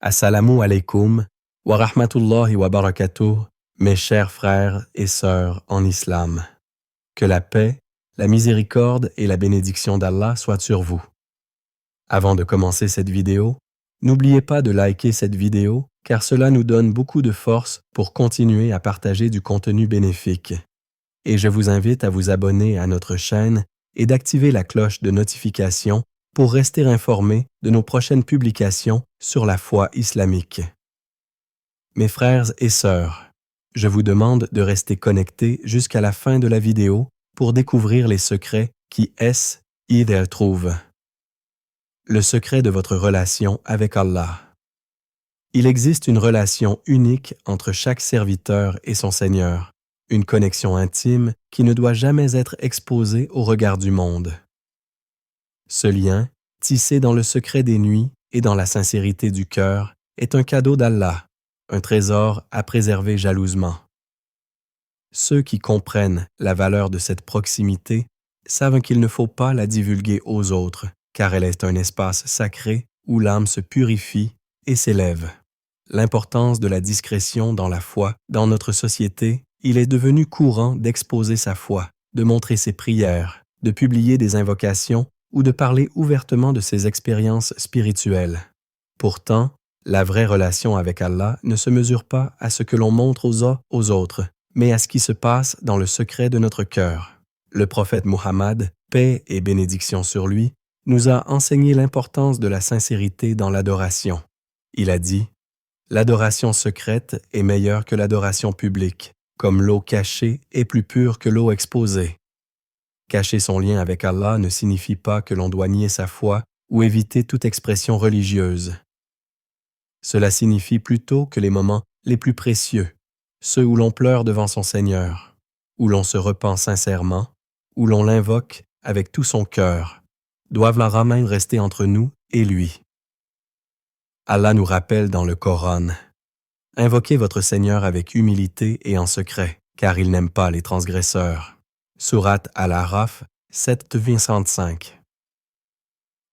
Assalamu alaikum wa rahmatullahi wa barakatuh, mes chers frères et sœurs en islam. Que la paix, la miséricorde et la bénédiction d'Allah soient sur vous. Avant de commencer cette vidéo, n'oubliez pas de liker cette vidéo car cela nous donne beaucoup de force pour continuer à partager du contenu bénéfique. Et je vous invite à vous abonner à notre chaîne et d'activer la cloche de notification pour rester informé de nos prochaines publications sur la foi islamique. Mes frères et sœurs, je vous demande de rester connectés jusqu'à la fin de la vidéo pour découvrir les secrets qui elle trouve. Le secret de votre relation avec Allah. Il existe une relation unique entre chaque serviteur et son Seigneur, une connexion intime qui ne doit jamais être exposée au regard du monde. Ce lien, tissé dans le secret des nuits et dans la sincérité du cœur, est un cadeau d'Allah, un trésor à préserver jalousement. Ceux qui comprennent la valeur de cette proximité savent qu'il ne faut pas la divulguer aux autres, car elle est un espace sacré où l'âme se purifie et s'élève. L'importance de la discrétion dans la foi. Dans notre société, il est devenu courant d'exposer sa foi, de montrer ses prières, de publier des invocations ou de parler ouvertement de ses expériences spirituelles. Pourtant, la vraie relation avec Allah ne se mesure pas à ce que l'on montre aux autres, mais à ce qui se passe dans le secret de notre cœur. Le prophète Muhammad, paix et bénédiction sur lui, nous a enseigné l'importance de la sincérité dans l'adoration. Il a dit « L'adoration secrète est meilleure que l'adoration publique, comme l'eau cachée est plus pure que l'eau exposée. » Cacher son lien avec Allah ne signifie pas que l'on doit nier sa foi ou éviter toute expression religieuse. Cela signifie plutôt que les moments les plus précieux, ceux où l'on pleure devant son Seigneur, où l'on se repent sincèrement, où l'on l'invoque avec tout son cœur, doivent la même rester entre nous et lui. Allah nous rappelle dans le Coran « Invoquez votre Seigneur avec humilité et en secret, car il n'aime pas les transgresseurs. » Sourate Al-Araf 7:65.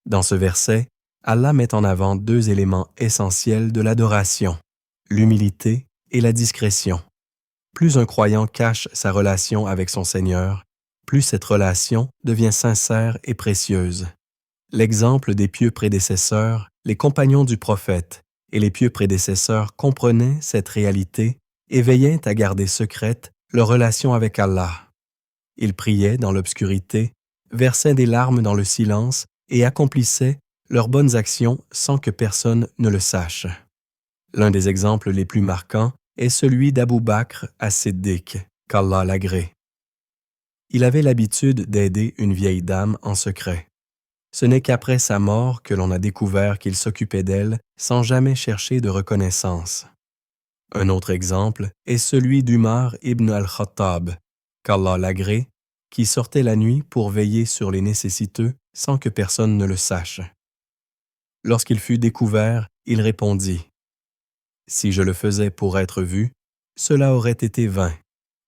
Dans ce verset, Allah met en avant deux éléments essentiels de l'adoration, l'humilité et la discrétion. Plus un croyant cache sa relation avec son Seigneur, plus cette relation devient sincère et précieuse. L'exemple des pieux prédécesseurs, les compagnons du prophète et les pieux prédécesseurs comprenaient cette réalité et veillaient à garder secrète leur relation avec Allah. Ils priaient dans l'obscurité, versaient des larmes dans le silence et accomplissaient leurs bonnes actions sans que personne ne le sache. L'un des exemples les plus marquants est celui d'Abu Bakr as-Siddiq, qu'Allah l'agrée. Il avait l'habitude d'aider une vieille dame en secret. Ce n'est qu'après sa mort que l'on a découvert qu'il s'occupait d'elle sans jamais chercher de reconnaissance. Un autre exemple est celui d'Umar ibn al-Khattab, qu'Allah l'agrée, qui sortait la nuit pour veiller sur les nécessiteux sans que personne ne le sache. Lorsqu'il fut découvert, il répondit « Si je le faisais pour être vu, cela aurait été vain,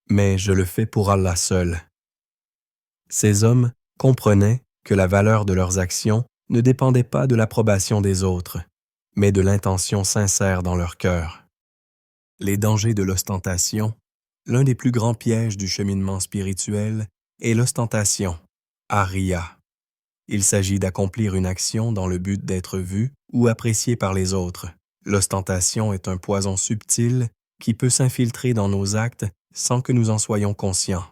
mais je le fais pour Allah seul. » Ces hommes comprenaient que la valeur de leurs actions ne dépendait pas de l'approbation des autres, mais de l'intention sincère dans leur cœur. Les dangers de l'ostentation. L'un des plus grands pièges du cheminement spirituel est l'ostentation, Ariya. Il s'agit d'accomplir une action dans le but d'être vu ou apprécié par les autres. L'ostentation est un poison subtil qui peut s'infiltrer dans nos actes sans que nous en soyons conscients.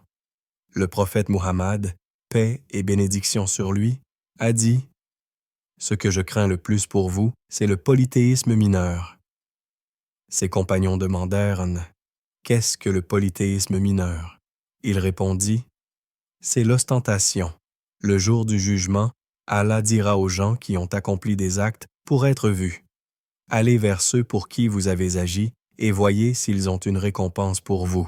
Le prophète Muhammad, paix et bénédiction sur lui, a dit « Ce que je crains le plus pour vous, c'est le polythéisme mineur. » Ses compagnons demandèrent « Qu'est-ce que le polythéisme mineur ?» Il répondit « C'est l'ostentation. Le jour du jugement, Allah dira aux gens qui ont accompli des actes pour être vus. Allez vers ceux pour qui vous avez agi et voyez s'ils ont une récompense pour vous. »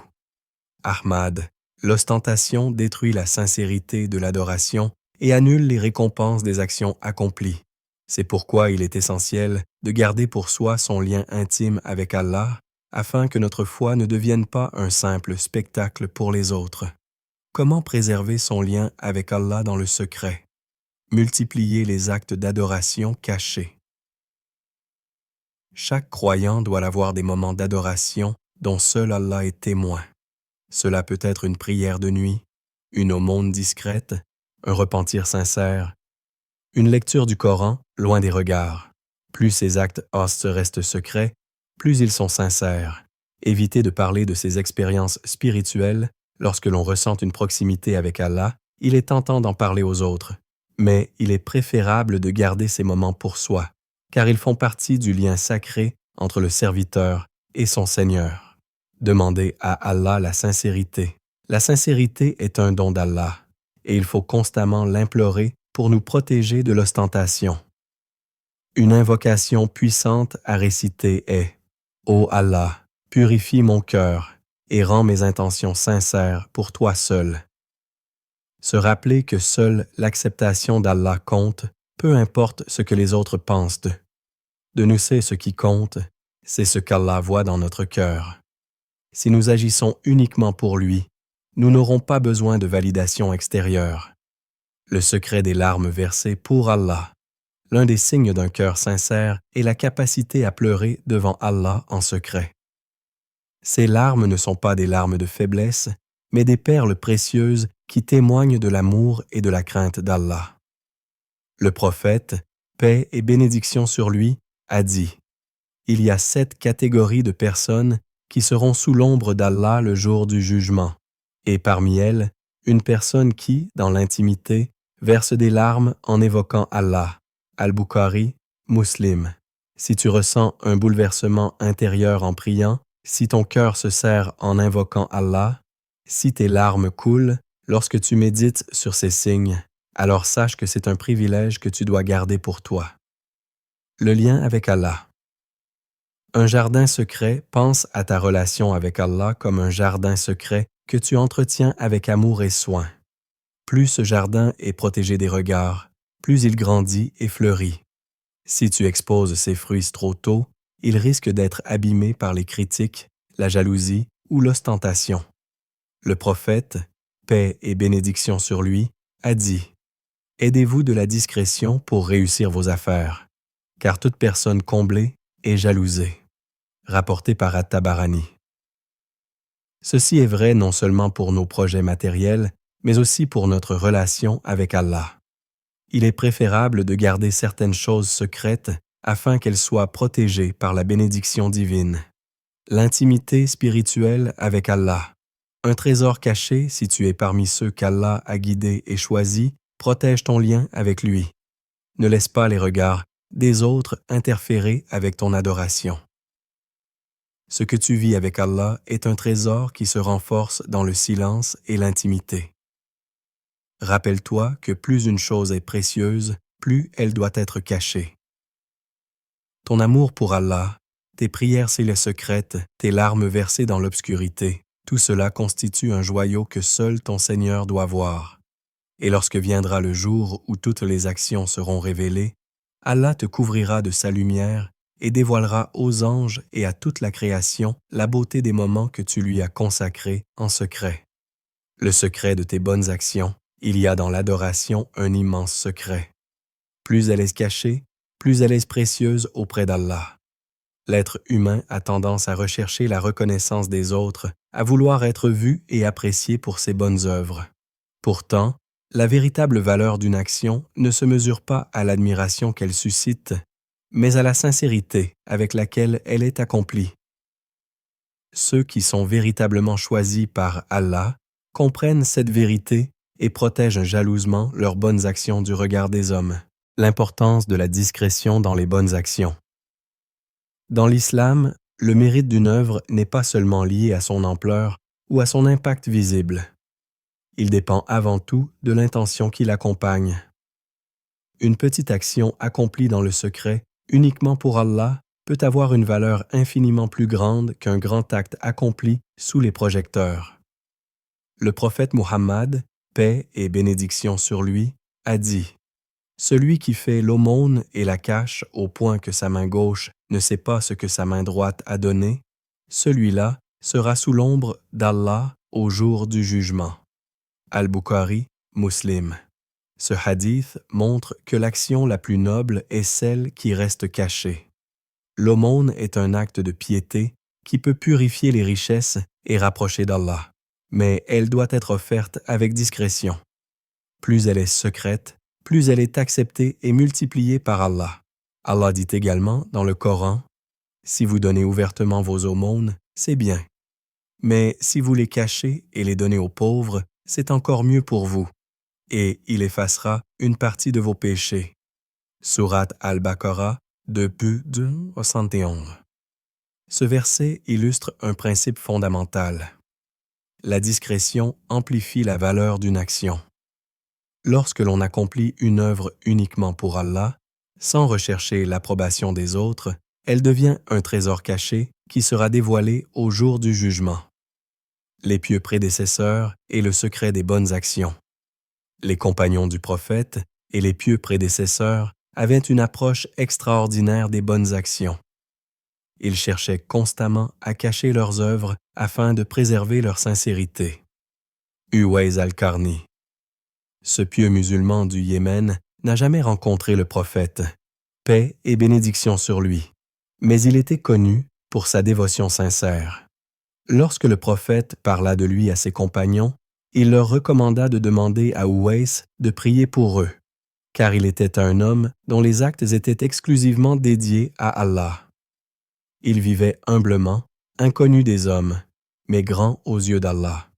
Ahmad, l'ostentation détruit la sincérité de l'adoration et annule les récompenses des actions accomplies. C'est pourquoi il est essentiel de garder pour soi son lien intime avec Allah afin que notre foi ne devienne pas un simple spectacle pour les autres. Comment préserver son lien avec Allah dans le secret? Multiplier les actes d'adoration cachés. Chaque croyant doit avoir des moments d'adoration dont seul Allah est témoin. Cela peut être une prière de nuit, une aumône discrète, un repentir sincère, une lecture du Coran loin des regards. Plus ces actes restent secrets, plus ils sont sincères. Évitez de parler de ces expériences spirituelles lorsque l'on ressent une proximité avec Allah. Il est tentant d'en parler aux autres, mais il est préférable de garder ces moments pour soi, car ils font partie du lien sacré entre le serviteur et son Seigneur. Demandez à Allah la sincérité. La sincérité est un don d'Allah, et il faut constamment l'implorer pour nous protéger de l'ostentation. Une invocation puissante à réciter est « Ô Allah, purifie mon cœur et rends mes intentions sincères pour toi seul. » Se rappeler que seule l'acceptation d'Allah compte, peu importe ce que les autres pensent. De nous c'est ce qui compte, c'est ce qu'Allah voit dans notre cœur. Si nous agissons uniquement pour lui, nous n'aurons pas besoin de validation extérieure. Le secret des larmes versées pour Allah. L'un des signes d'un cœur sincère est la capacité à pleurer devant Allah en secret. Ces larmes ne sont pas des larmes de faiblesse, mais des perles précieuses qui témoignent de l'amour et de la crainte d'Allah. Le prophète, paix et bénédiction sur lui, a dit « Il y a 7 catégories de personnes qui seront sous l'ombre d'Allah le jour du jugement, et parmi elles, une personne qui, dans l'intimité, verse des larmes en évoquant Allah. » Al-Bukhari, Muslim. Si tu ressens un bouleversement intérieur en priant, si ton cœur se serre en invoquant Allah, si tes larmes coulent lorsque tu médites sur ces signes, alors sache que c'est un privilège que tu dois garder pour toi. Le lien avec Allah. Un jardin secret, pense à ta relation avec Allah comme un jardin secret que tu entretiens avec amour et soin. Plus ce jardin est protégé des regards, plus il grandit et fleurit. Si tu exposes ses fruits trop tôt, il risque d'être abîmé par les critiques, la jalousie ou l'ostentation. Le prophète, paix et bénédiction sur lui, a dit « Aidez-vous de la discrétion pour réussir vos affaires, car toute personne comblée est jalousée. » Rapporté par At-Tabarani. Ceci est vrai non seulement pour nos projets matériels, mais aussi pour notre relation avec Allah. Il est préférable de garder certaines choses secrètes afin qu'elles soient protégées par la bénédiction divine. L'intimité spirituelle avec Allah. Un trésor caché, si tu es parmi ceux qu'Allah a guidés et choisis, protège ton lien avec lui. Ne laisse pas les regards des autres interférer avec ton adoration. Ce que tu vis avec Allah est un trésor qui se renforce dans le silence et l'intimité. Rappelle-toi que plus une chose est précieuse, plus elle doit être cachée. Ton amour pour Allah, tes prières secrètes, tes larmes versées dans l'obscurité, tout cela constitue un joyau que seul ton Seigneur doit voir. Et lorsque viendra le jour où toutes les actions seront révélées, Allah te couvrira de sa lumière et dévoilera aux anges et à toute la création la beauté des moments que tu lui as consacrés en secret. Le secret de tes bonnes actions, il y a dans l'adoration un immense secret. Plus elle est cachée, plus elle est précieuse auprès d'Allah. L'être humain a tendance à rechercher la reconnaissance des autres, à vouloir être vu et apprécié pour ses bonnes œuvres. Pourtant, la véritable valeur d'une action ne se mesure pas à l'admiration qu'elle suscite, mais à la sincérité avec laquelle elle est accomplie. Ceux qui sont véritablement choisis par Allah comprennent cette vérité et protègent jalousement leurs bonnes actions du regard des hommes. L'importance de la discrétion dans les bonnes actions. Dans l'islam, le mérite d'une œuvre n'est pas seulement lié à son ampleur ou à son impact visible. Il dépend avant tout de l'intention qui l'accompagne. Une petite action accomplie dans le secret, uniquement pour Allah, peut avoir une valeur infiniment plus grande qu'un grand acte accompli sous les projecteurs. Le prophète Muhammad, paix et bénédiction sur lui, a dit « Celui qui fait l'aumône et la cache au point que sa main gauche ne sait pas ce que sa main droite a donné, celui-là sera sous l'ombre d'Allah au jour du jugement. » Al-Bukhari, Muslim. Ce hadith montre que l'action la plus noble est celle qui reste cachée. L'aumône est un acte de piété qui peut purifier les richesses et rapprocher d'Allah, mais elle doit être offerte avec discrétion. Plus elle est secrète, plus elle est acceptée et multipliée par Allah. Allah dit également dans le Coran, « Si vous donnez ouvertement vos aumônes, c'est bien. Mais si vous les cachez et les donnez aux pauvres, c'est encore mieux pour vous, et il effacera une partie de vos péchés. » Sourate Al-Baqarah, 2-71. Ce verset illustre un principe fondamental. La discrétion amplifie la valeur d'une action. Lorsque l'on accomplit une œuvre uniquement pour Allah, sans rechercher l'approbation des autres, elle devient un trésor caché qui sera dévoilé au jour du jugement. Les pieux prédécesseurs et le secret des bonnes actions. Les compagnons du prophète et les pieux prédécesseurs avaient une approche extraordinaire des bonnes actions. Ils cherchaient constamment à cacher leurs œuvres afin de préserver leur sincérité. Uways al-Qarni. Ce pieux musulman du Yémen n'a jamais rencontré le prophète, paix et bénédiction sur lui, mais il était connu pour sa dévotion sincère. Lorsque le prophète parla de lui à ses compagnons, il leur recommanda de demander à Uways de prier pour eux, car il était un homme dont les actes étaient exclusivement dédiés à Allah. Il vivait humblement, inconnu des hommes, mais grand aux yeux d'Allah.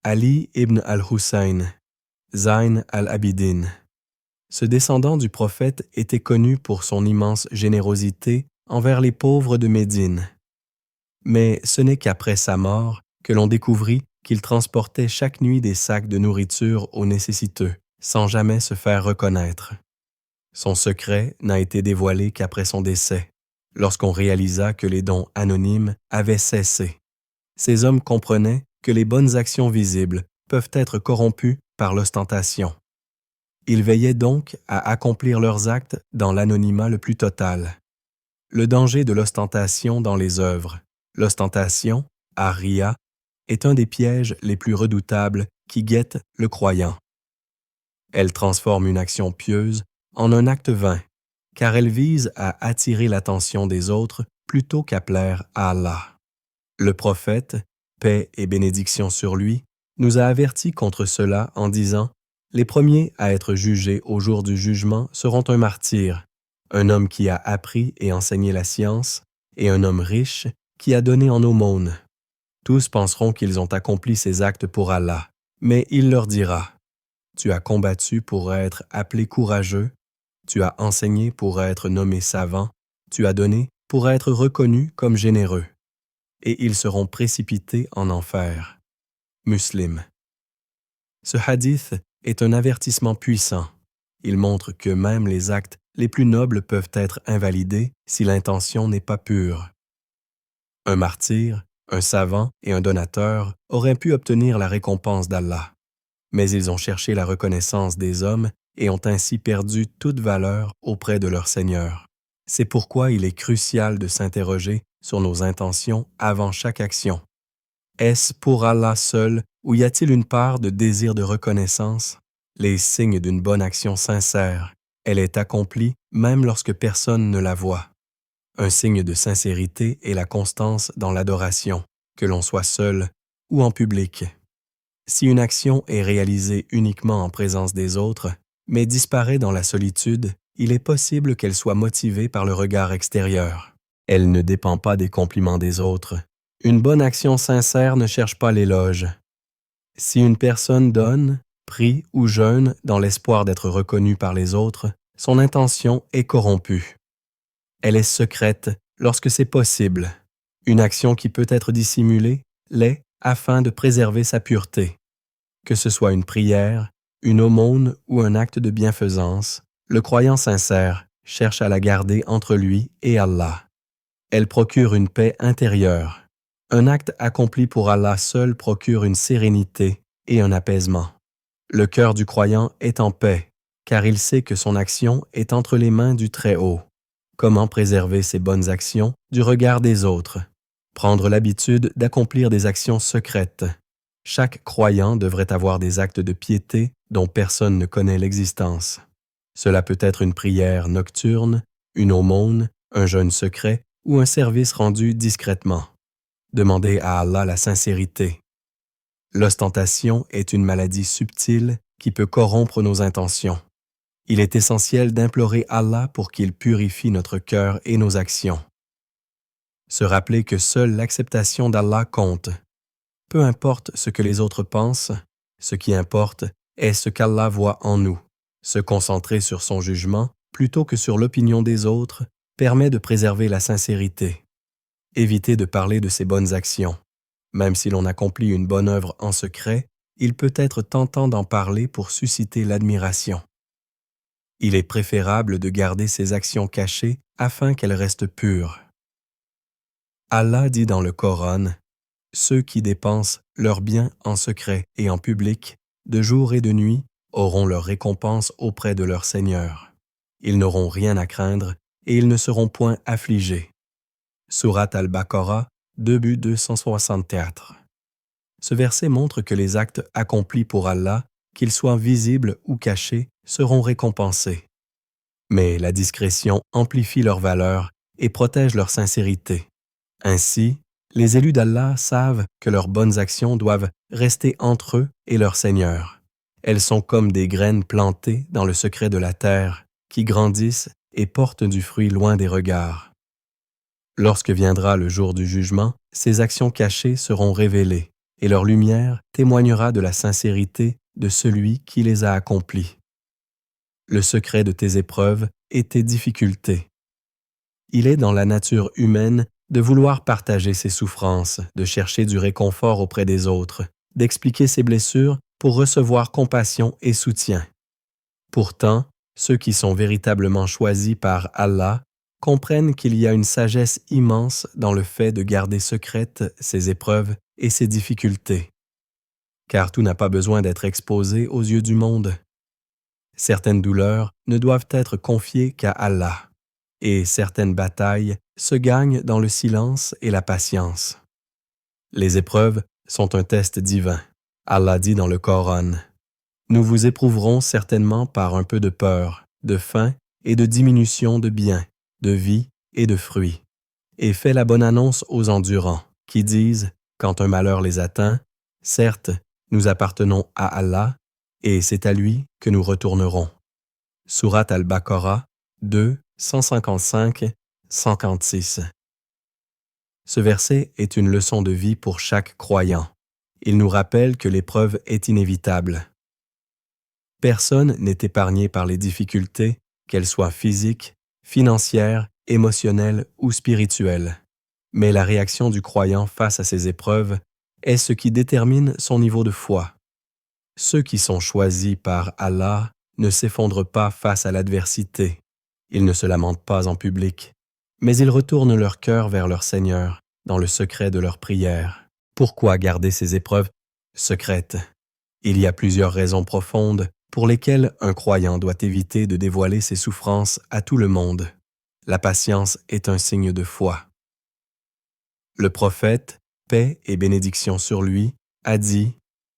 Ali ibn al-Hussein, Zayn al-Abidin. Ce descendant du prophète était connu pour son immense générosité envers les pauvres de Médine. Mais ce n'est qu'après sa mort que l'on découvrit qu'il transportait chaque nuit des sacs de nourriture aux nécessiteux, sans jamais se faire reconnaître. Son secret n'a été dévoilé qu'après son décès, lorsqu'on réalisa que les dons anonymes avaient cessé. Ces hommes comprenaient que les bonnes actions visibles peuvent être corrompues par l'ostentation. Ils veillaient donc à accomplir leurs actes dans l'anonymat le plus total. Le danger de l'ostentation dans les œuvres. L'ostentation, ar-riya, est un des pièges les plus redoutables qui guettent le croyant. Elle transforme une action pieuse en un acte vain, car elle vise à attirer l'attention des autres plutôt qu'à plaire à Allah. Le prophète, paix et bénédiction sur lui, nous a avertis contre cela en disant « Les premiers à être jugés au jour du jugement seront un martyr, un homme qui a appris et enseigné la science, et un homme riche qui a donné en aumône. Tous penseront qu'ils ont accompli ces actes pour Allah, mais il leur dira « Tu as combattu pour être appelé courageux, tu as enseigné pour être nommé savant, tu as donné pour être reconnu comme généreux. » Et ils seront précipités en enfer. Muslim. Ce hadith est un avertissement puissant. Il montre que même les actes les plus nobles peuvent être invalidés si l'intention n'est pas pure. Un martyr, un savant et un donateur auraient pu obtenir la récompense d'Allah, mais ils ont cherché la reconnaissance des hommes et ont ainsi perdu toute valeur auprès de leur Seigneur. C'est pourquoi il est crucial de s'interroger sur nos intentions avant chaque action. Est-ce pour Allah seul ou y a-t-il une part de désir de reconnaissance? Les signes d'une bonne action sincère. Elle est accomplie même lorsque personne ne la voit. Un signe de sincérité est la constance dans l'adoration, que l'on soit seul ou en public. Si une action est réalisée uniquement en présence des autres, mais disparaît dans la solitude, il est possible qu'elle soit motivée par le regard extérieur. Elle ne dépend pas des compliments des autres. Une bonne action sincère ne cherche pas l'éloge. Si une personne donne, prie ou jeûne dans l'espoir d'être reconnue par les autres, son intention est corrompue. Elle est secrète lorsque c'est possible. Une action qui peut être dissimulée l'est afin de préserver sa pureté. Que ce soit une prière, une aumône ou un acte de bienfaisance, le croyant sincère cherche à la garder entre lui et Allah. Elle procure une paix intérieure. Un acte accompli pour Allah seul procure une sérénité et un apaisement. Le cœur du croyant est en paix, car il sait que son action est entre les mains du Très-Haut. Comment préserver ses bonnes actions du regard des autres? Prendre l'habitude d'accomplir des actions secrètes. Chaque croyant devrait avoir des actes de piété dont personne ne connaît l'existence. Cela peut être une prière nocturne, une aumône, un jeûne secret ou un service rendu discrètement. Demandez à Allah la sincérité. L'ostentation est une maladie subtile qui peut corrompre nos intentions. Il est essentiel d'implorer Allah pour qu'il purifie notre cœur et nos actions. Se rappeler que seule l'acceptation d'Allah compte. Peu importe ce que les autres pensent, ce qui importe est ce qu'Allah voit en nous. Se concentrer sur son jugement plutôt que sur l'opinion des autres permet de préserver la sincérité. Éviter de parler de ses bonnes actions. Même si l'on accomplit une bonne œuvre en secret, il peut être tentant d'en parler pour susciter l'admiration. Il est préférable de garder ses actions cachées afin qu'elles restent pures. Allah dit dans le Coran, « Ceux qui dépensent leurs biens en secret et en public, de jour et de nuit, auront leur récompense auprès de leur Seigneur. Ils n'auront rien à craindre et ils ne seront point affligés. » Sourate Al-Baqarah, début 264. Ce verset montre que les actes accomplis pour Allah, qu'ils soient visibles ou cachés, seront récompensés. Mais la discrétion amplifie leur valeur et protège leur sincérité. Ainsi, les élus d'Allah savent que leurs bonnes actions doivent rester entre eux et leur Seigneur. Elles sont comme des graines plantées dans le secret de la terre, qui grandissent et portent du fruit loin des regards. Lorsque viendra le jour du jugement, ces actions cachées seront révélées, et leur lumière témoignera de la sincérité de celui qui les a accomplies. Le secret de tes épreuves est tes difficultés. Il est dans la nature humaine de vouloir partager ses souffrances, de chercher du réconfort auprès des autres, d'expliquer ses blessures pour recevoir compassion et soutien. Pourtant, ceux qui sont véritablement choisis par Allah comprennent qu'il y a une sagesse immense dans le fait de garder secrètes ses épreuves et ses difficultés. Car tout n'a pas besoin d'être exposé aux yeux du monde. Certaines douleurs ne doivent être confiées qu'à Allah, et certaines batailles se gagnent dans le silence et la patience. Les épreuves sont un test divin. Allah dit dans le Coran, « Nous vous éprouverons certainement par un peu de peur, de faim et de diminution de biens, de vie et de fruits. Et fais la bonne annonce aux endurants, qui disent, quand un malheur les atteint, « Certes, nous appartenons à Allah, et c'est à lui que nous retournerons. » Sourate Al-Baqarah 2, 155-156. Ce verset est une leçon de vie pour chaque croyant. Il nous rappelle que l'épreuve est inévitable. Personne n'est épargné par les difficultés, qu'elles soient physiques, financières, émotionnelles ou spirituelles. Mais la réaction du croyant face à ces épreuves est ce qui détermine son niveau de foi. Ceux qui sont choisis par Allah ne s'effondrent pas face à l'adversité. Ils ne se lamentent pas en public, mais ils retournent leur cœur vers leur Seigneur dans le secret de leur prière. Pourquoi garder ces épreuves secrètes? Il y a plusieurs raisons profondes pour lesquelles un croyant doit éviter de dévoiler ses souffrances à tout le monde. La patience est un signe de foi. Le prophète, paix et bénédiction sur lui, a dit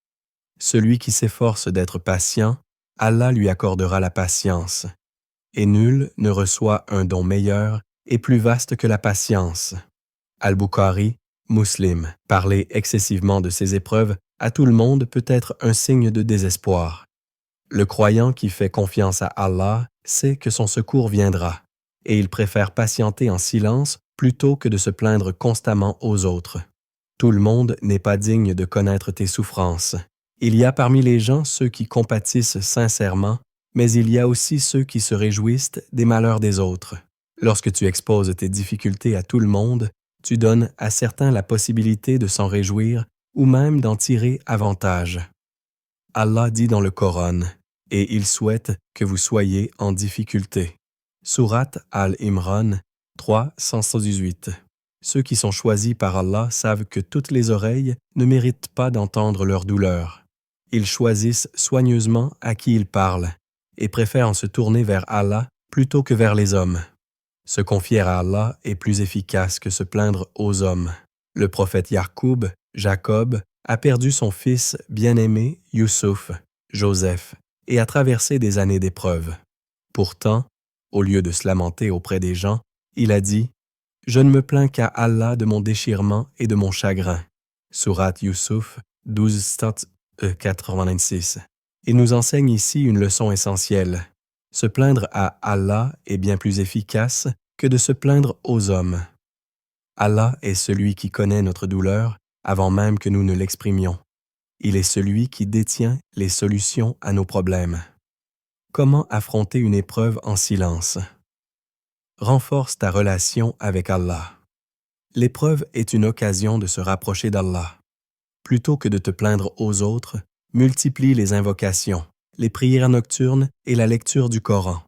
« Celui qui s'efforce d'être patient, Allah lui accordera la patience. Et nul ne reçoit un don meilleur et plus vaste que la patience. » Al-Bukhari, Muslim. Parler excessivement de ses épreuves à tout le monde peut être un signe de désespoir. Le croyant qui fait confiance à Allah sait que son secours viendra, et il préfère patienter en silence plutôt que de se plaindre constamment aux autres. Tout le monde n'est pas digne de connaître tes souffrances. Il y a parmi les gens ceux qui compatissent sincèrement, mais il y a aussi ceux qui se réjouissent des malheurs des autres. Lorsque tu exposes tes difficultés à tout le monde, tu donnes à certains la possibilité de s'en réjouir ou même d'en tirer avantage. Allah dit dans le Coran, « Et il souhaite que vous soyez en difficulté. » Sourate Al-Imran 3, 118. Ceux qui sont choisis par Allah savent que toutes les oreilles ne méritent pas d'entendre leur douleur. Ils choisissent soigneusement à qui ils parlent et préfèrent se tourner vers Allah plutôt que vers les hommes. Se confier à Allah est plus efficace que se plaindre aux hommes. Le prophète Yaqub, Jacob, a perdu son fils bien-aimé, Youssouf, Joseph, et a traversé des années d'épreuves. Pourtant, au lieu de se lamenter auprès des gens, il a dit Je ne me plains qu'à Allah de mon déchirement et de mon chagrin. Sourate Yusuf 12-86. Il nous enseigne ici une leçon essentielle. Se plaindre à Allah est bien plus efficace que de se plaindre aux hommes. Allah est celui qui connaît notre douleur avant même que nous ne l'exprimions. Il est celui qui détient les solutions à nos problèmes. Comment affronter une épreuve en silence? Renforce ta relation avec Allah. L'épreuve est une occasion de se rapprocher d'Allah. Plutôt que de te plaindre aux autres, multiplie les invocations, les prières nocturnes et la lecture du Coran.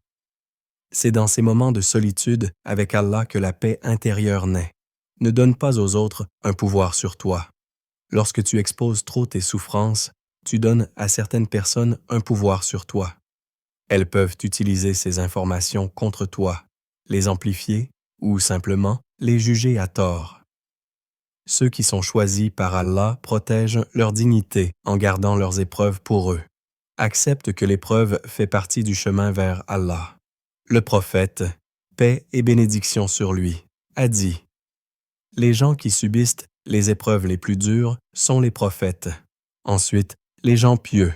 C'est dans ces moments de solitude avec Allah que la paix intérieure naît. Ne donne pas aux autres un pouvoir sur toi. Lorsque tu exposes trop tes souffrances, tu donnes à certaines personnes un pouvoir sur toi. Elles peuvent utiliser ces informations contre toi, les amplifier ou simplement les juger à tort. Ceux qui sont choisis par Allah protègent leur dignité en gardant leurs épreuves pour eux. Accepte que l'épreuve fait partie du chemin vers Allah. Le prophète, paix et bénédiction sur lui, a dit « Les gens qui subissent les épreuves les plus dures sont les prophètes, ensuite les gens pieux,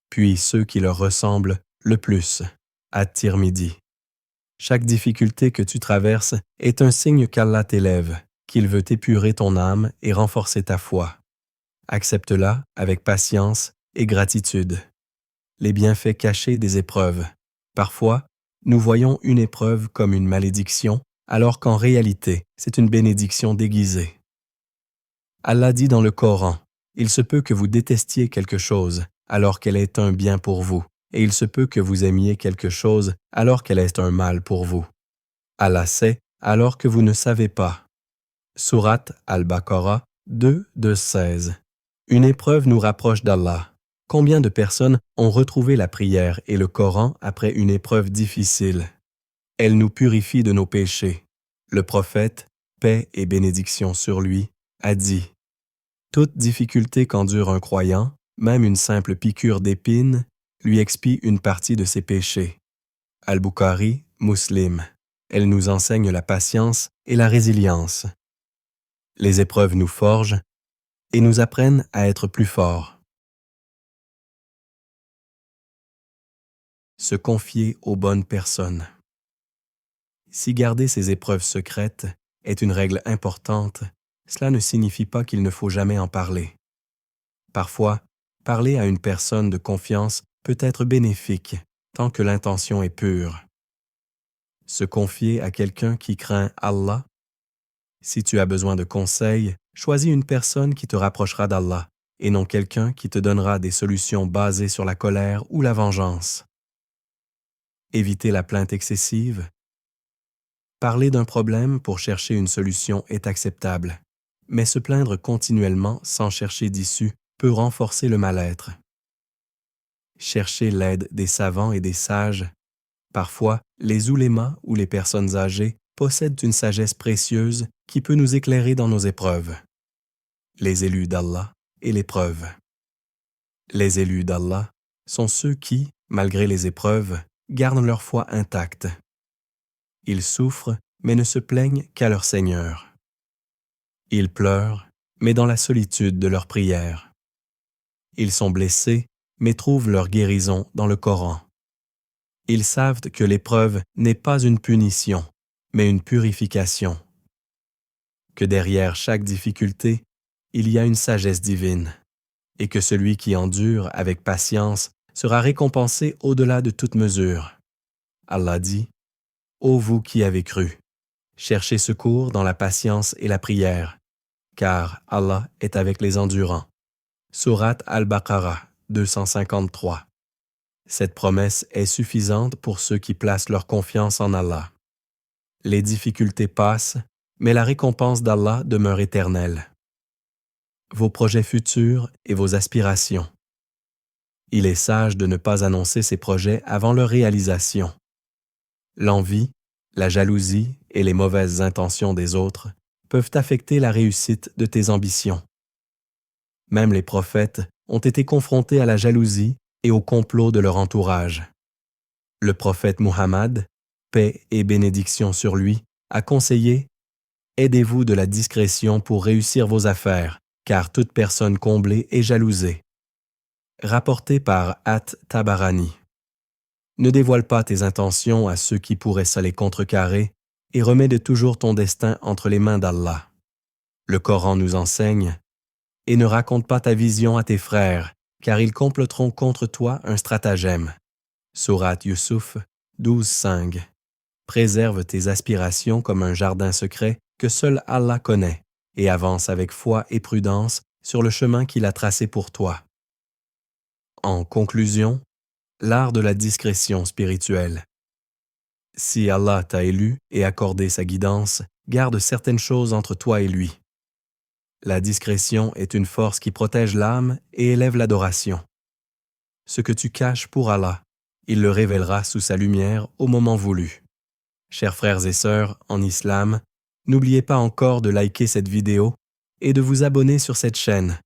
puis ceux qui leur ressemblent le plus. » At-Tirmidhi. Chaque difficulté que tu traverses est un signe qu'Allah t'élève, qu'il veut épurer ton âme et renforcer ta foi. Accepte-la avec patience et gratitude. Les bienfaits cachés des épreuves. Parfois, nous voyons une épreuve comme une malédiction, alors qu'en réalité, c'est une bénédiction déguisée. Allah dit dans le Coran, « Il se peut que vous détestiez quelque chose, alors qu'elle est un bien pour vous, et il se peut que vous aimiez quelque chose, alors qu'elle est un mal pour vous. Allah sait, alors que vous ne savez pas. » Sourate Al-Baqarah 2-16. Une épreuve nous rapproche d'Allah. Combien de personnes ont retrouvé la prière et le Coran après une épreuve difficile? Elle nous purifie de nos péchés. Le prophète, paix et bénédiction sur lui, a dit « Toute difficulté qu'endure un croyant, même une simple piqûre d'épine, lui expie une partie de ses péchés. » Al-Bukhari, Muslim. Elle nous enseigne la patience et la résilience. Les épreuves nous forgent et nous apprennent à être plus forts. Se confier aux bonnes personnes. Si garder ces épreuves secrètes est une règle importante, cela ne signifie pas qu'il ne faut jamais en parler. Parfois, parler à une personne de confiance peut être bénéfique tant que l'intention est pure. Se confier à quelqu'un qui craint Allah. Si tu as besoin de conseils, choisis une personne qui te rapprochera d'Allah et non quelqu'un qui te donnera des solutions basées sur la colère ou la vengeance. Éviter la plainte excessive. Parler d'un problème pour chercher une solution est acceptable, mais se plaindre continuellement sans chercher d'issue peut renforcer le mal-être. Chercher l'aide des savants et des sages. Parfois, les oulémas ou les personnes âgées possèdent une sagesse précieuse qui peut nous éclairer dans nos épreuves. Les élus d'Allah et l'épreuve. Les élus d'Allah sont ceux qui, malgré les épreuves, gardent leur foi intacte. Ils souffrent, mais ne se plaignent qu'à leur Seigneur. Ils pleurent, mais dans la solitude de leurs prières. Ils sont blessés, mais trouvent leur guérison dans le Coran. Ils savent que l'épreuve n'est pas une punition, mais une purification. Que derrière chaque difficulté, il y a une sagesse divine, et que celui qui endure avec patience sera récompensé au-delà de toute mesure. Allah dit, « Ô vous qui avez cru, cherchez secours dans la patience et la prière, car Allah est avec les endurants. » Sourate Al-Baqarah 253. Cette promesse est suffisante pour ceux qui placent leur confiance en Allah. Les difficultés passent, mais la récompense d'Allah demeure éternelle. Vos projets futurs et vos aspirations. Il est sage de ne pas annoncer ces projets avant leur réalisation. L'envie, la jalousie et les mauvaises intentions des autres peuvent affecter la réussite de tes ambitions. Même les prophètes ont été confrontés à la jalousie et au complot de leur entourage. Le prophète Muhammad, paix et bénédiction sur lui, a conseillé Aidez-vous de la discrétion pour réussir vos affaires, car toute personne comblée est jalousée. Rapporté par At-Tabarani. Ne dévoile pas tes intentions à ceux qui pourraient se les contrecarrer et remets de toujours ton destin entre les mains d'Allah. Le Coran nous enseigne « Et ne raconte pas ta vision à tes frères, car ils comploteront contre toi un stratagème. » Sourate Yusuf 12:5. Préserve tes aspirations comme un jardin secret que seul Allah connaît et avance avec foi et prudence sur le chemin qu'il a tracé pour toi. En conclusion, l'art de la discrétion spirituelle. Si Allah t'a élu et accordé sa guidance, garde certaines choses entre toi et lui. La discrétion est une force qui protège l'âme et élève l'adoration. Ce que tu caches pour Allah, il le révélera sous sa lumière au moment voulu. Chers frères et sœurs en islam, n'oubliez pas encore de liker cette vidéo et de vous abonner sur cette chaîne.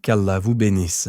Qu'Allah vous bénisse.